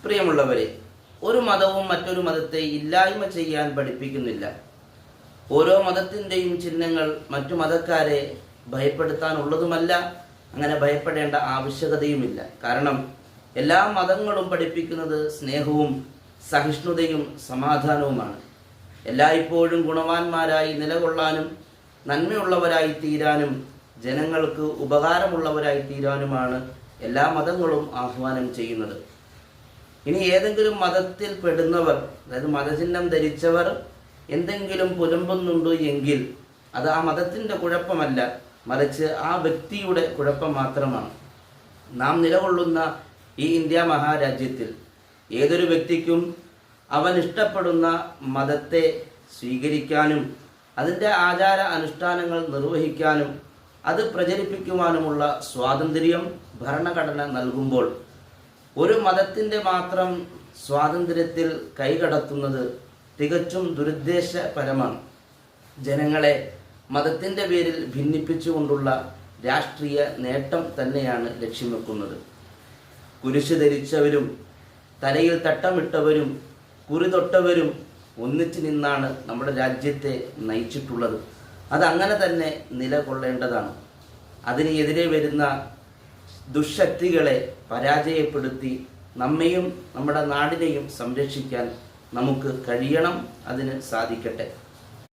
പ്രിയമുള്ളവരെ, ഒരു മതവും മറ്റൊരു മതത്തെ ഇല്ലായ്മ ചെയ്യാൻ പഠിപ്പിക്കുന്നില്ല. ഓരോ മതത്തിൻ്റെയും ചിഹ്നങ്ങൾ മറ്റു മതക്കാരെ ഭയപ്പെടുത്താനുള്ളതുമല്ല. അങ്ങനെ ഭയപ്പെടേണ്ട ആവശ്യകതയുമില്ല. കാരണം എല്ലാ മതങ്ങളും പഠിപ്പിക്കുന്നത് സ്നേഹവും സഹിഷ്ണുതയും സമാധാനവുമാണ്. എല്ലായ്പ്പോഴും ഗുണവാന്മാരായി നിലകൊള്ളാനും നന്മയുള്ളവരായി തീരാനും ജനങ്ങൾക്ക് ഉപകാരമുള്ളവരായി തീരാനുമാണ് എല്ലാ മതങ്ങളും ആഹ്വാനം ചെയ്യുന്നത്. ഇനി ഏതെങ്കിലും മതത്തിൽ പെടുന്നവർ, അതായത് മതചിഹ്നം ധരിച്ചവർ എന്തെങ്കിലും പുലമ്പുന്നുണ്ട് എങ്കിൽ അത് ആ മതത്തിൻ്റെ കുഴപ്പമല്ല, മറിച്ച് ആ വ്യക്തിയുടെ കുഴപ്പം മാത്രമാണ്. നാം നിലകൊള്ളുന്ന ഈ ഇന്ത്യ മഹാരാജ്യത്തിൽ ഏതൊരു വ്യക്തിക്കും അവൻ ഇഷ്ടപ്പെടുന്ന മതത്തെ സ്വീകരിക്കാനും അതിൻ്റെ ആചാര അനുഷ്ഠാനങ്ങൾ നിർവഹിക്കാനും അത് പ്രചരിപ്പിക്കുവാനുമുള്ള സ്വാതന്ത്ര്യം ഭരണഘടന നൽകുമ്പോൾ ഒരു മതത്തിൻ്റെ മാത്രം സ്വാതന്ത്ര്യത്തിൽ കൈകടത്തുന്നത് തികച്ചും ദുരുദ്ദേശപരമാണ്. ജനങ്ങളെ മതത്തിൻ്റെ പേരിൽ ഭിന്നിപ്പിച്ചുകൊണ്ടുള്ള രാഷ്ട്രീയ നേട്ടം തന്നെയാണ് ലക്ഷ്യം വെക്കുന്നത്. കുരിശ് ധരിച്ചവരും തലയിൽ തട്ടമിട്ടവരും കുറി തൊട്ടവരും ഒന്നിച്ചു നിന്നാണ് നമ്മുടെ രാജ്യത്തെ നയിച്ചിട്ടുള്ളത്. അതങ്ങനെ തന്നെ നിലകൊള്ളേണ്ടതാണ്. അതിനെതിരെ വരുന്ന ദുശക്തികളെ പരാജയപ്പെടുത്തി നമ്മെയും നമ്മുടെ നാടിനെയും സംരക്ഷിക്കാൻ നമുക്ക് കഴിയണം. അതിന് സാധിക്കട്ടെ.